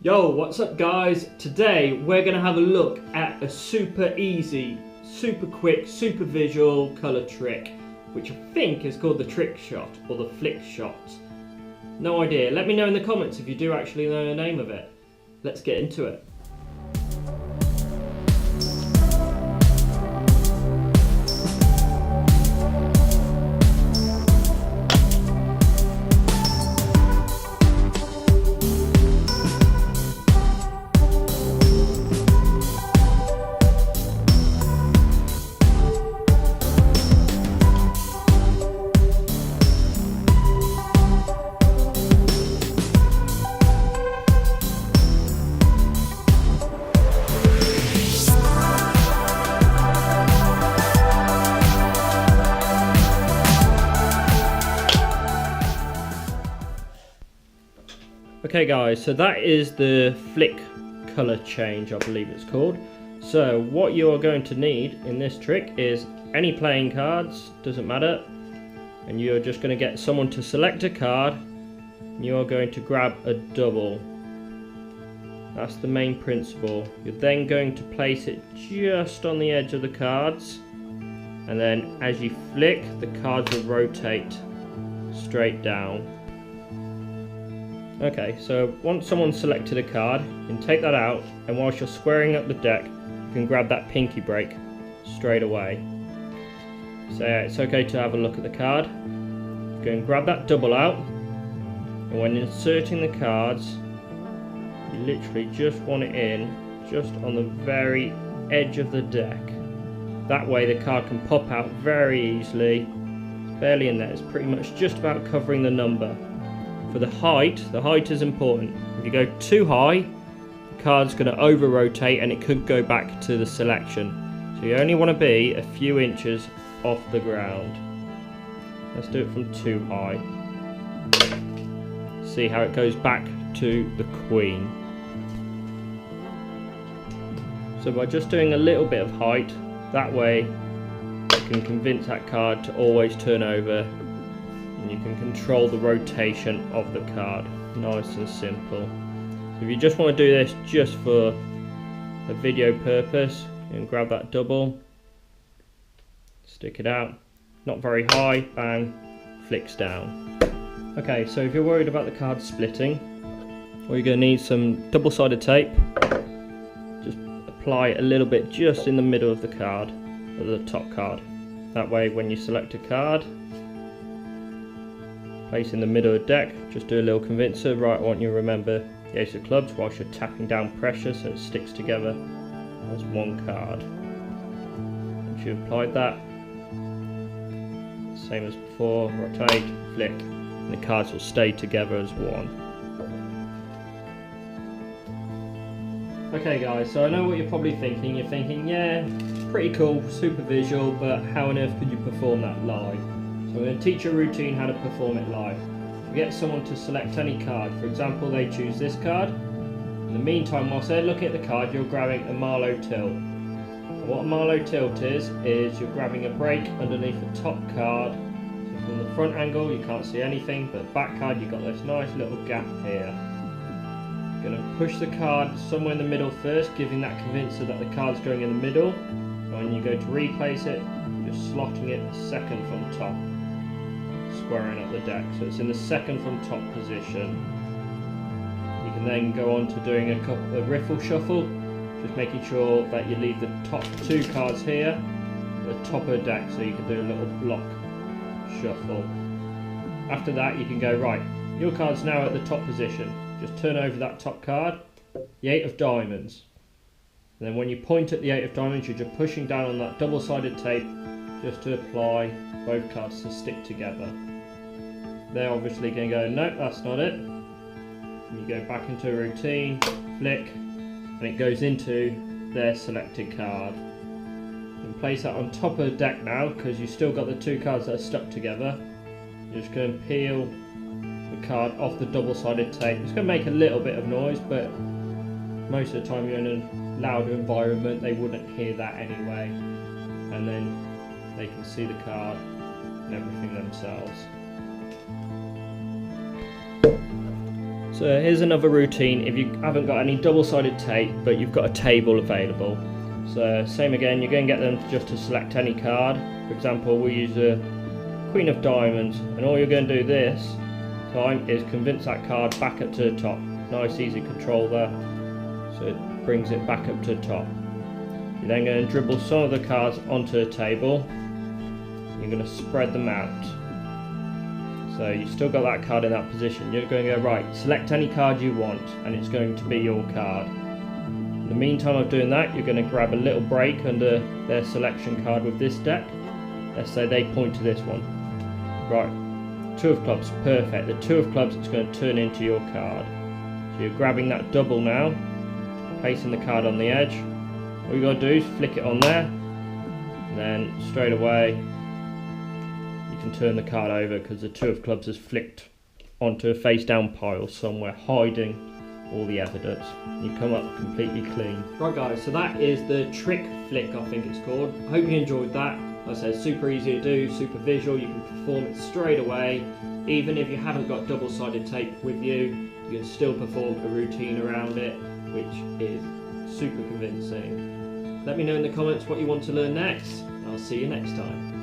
Yo, what's up guys? Today we're going to have a look at a super easy, super quick, super visual colour trick, which I think is called the trick shot or the flick shot. No idea. Let me know in the comments if you do actually know the name of it. Let's get into it. Okay guys, so that is the flick colour change, I believe it's called. So what you are going to need in this trick is any playing cards, doesn't matter, and you're just going to get someone to select a card and you are going to grab a double. That's the main principle. You're then going to place it just on the edge of the cards, and then as you flick, the cards will rotate straight down. Okay, so once someone's selected a card, you can take that out, and whilst you're squaring up the deck, you can grab that pinky break straight away. So yeah, it's okay to have a look at the card. You can grab that double out, and when inserting the cards, you literally just want it in just on the very edge of the deck. That way the card can pop out very easily. It's barely in there, it's pretty much just about covering the number. For the height is important. If you go too high, the card's going to over rotate and it could go back to the selection. So you only want to be a few inches off the ground. Let's do it from too high. See how it goes back to the queen. So by just doing a little bit of height, that way you can convince that card to always turn over. And you can control the rotation of the card. Nice and simple. So if you just want to do this just for a video purpose, you can grab that double, stick it out, not very high, bang, flicks down. Okay, so if you're worried about the card splitting, well, you're going to need some double-sided tape. Just apply a little bit just in the middle of the card, of the top card. That way when you select a card, place in the middle of the deck, just do a little convincer. Right, I want you to remember the ace of clubs whilst you're tapping down pressure so it sticks together as one card. Once you've applied that, same as before, rotate, flick, and the cards will stay together as one. Okay guys, so I know what you're probably thinking. You're thinking, yeah, pretty cool, super visual, but how on earth could you perform that live? So I'm going to teach you a routine how to perform it live. You get someone to select any card. For example, they choose this card. In the meantime, whilst they're looking at the card, you're grabbing a Marlowe tilt. And what a Marlowe tilt is you're grabbing a break underneath the top card. So from the front angle, you can't see anything, but back card, you've got this nice little gap here. You're going to push the card somewhere in the middle first, giving that convincer that the card's going in the middle. And when you go to replace it, you're just slotting it second from top. Squaring up the deck, so it's in the second from top position. You can then go on to doing a riffle shuffle, just making sure that you leave the top two cards here at the top of the deck, so you can do a little block shuffle. After that you can go, right, your card's now at the top position, just turn over that top card, the 8 of diamonds, and then when you point at the 8 of diamonds, you're just pushing down on that double-sided tape just to apply both cards to stick together. They're obviously going to go, nope, that's not it. And you go back into a routine, flick, and it goes into their selected card. You can place that on top of the deck now, because you've still got the two cards that are stuck together. You're just going to peel the card off the double-sided tape. It's going to make a little bit of noise, but most of the time you're in a louder environment, they wouldn't hear that anyway. And then they can see the card and everything themselves. So here's another routine if you haven't got any double-sided tape but you've got a table available. So same again, you're going to get them just to select any card. For example, we use a Queen of Diamonds, and all you're going to do this time is convince that card back up to the top. Nice easy control there, so it brings it back up to the top. You're then going to dribble some of the cards onto the table. You're going to spread them out. So you've still got that card in that position. You're going to go, right, select any card you want and it's going to be your card. In the meantime of doing that, you're going to grab a little break under their selection card with this deck. Let's say they point to this one. Right, 2 of clubs, perfect. The 2 of clubs is going to turn into your card. So you're grabbing that double now, placing the card on the edge. All you got to do is flick it on there, and then straight away you can turn the card over because the 2 of clubs has flicked onto a face down pile somewhere, hiding all the evidence. You come up completely clean. Right guys, so that is the trick flick, I think it's called. I hope you enjoyed that. Like I said, super easy to do, super visual, you can perform it straight away. Even if you haven't got double-sided tape with you, you can still perform a routine around it, which is super convincing. Let me know in the comments what you want to learn next. I'll see you next time.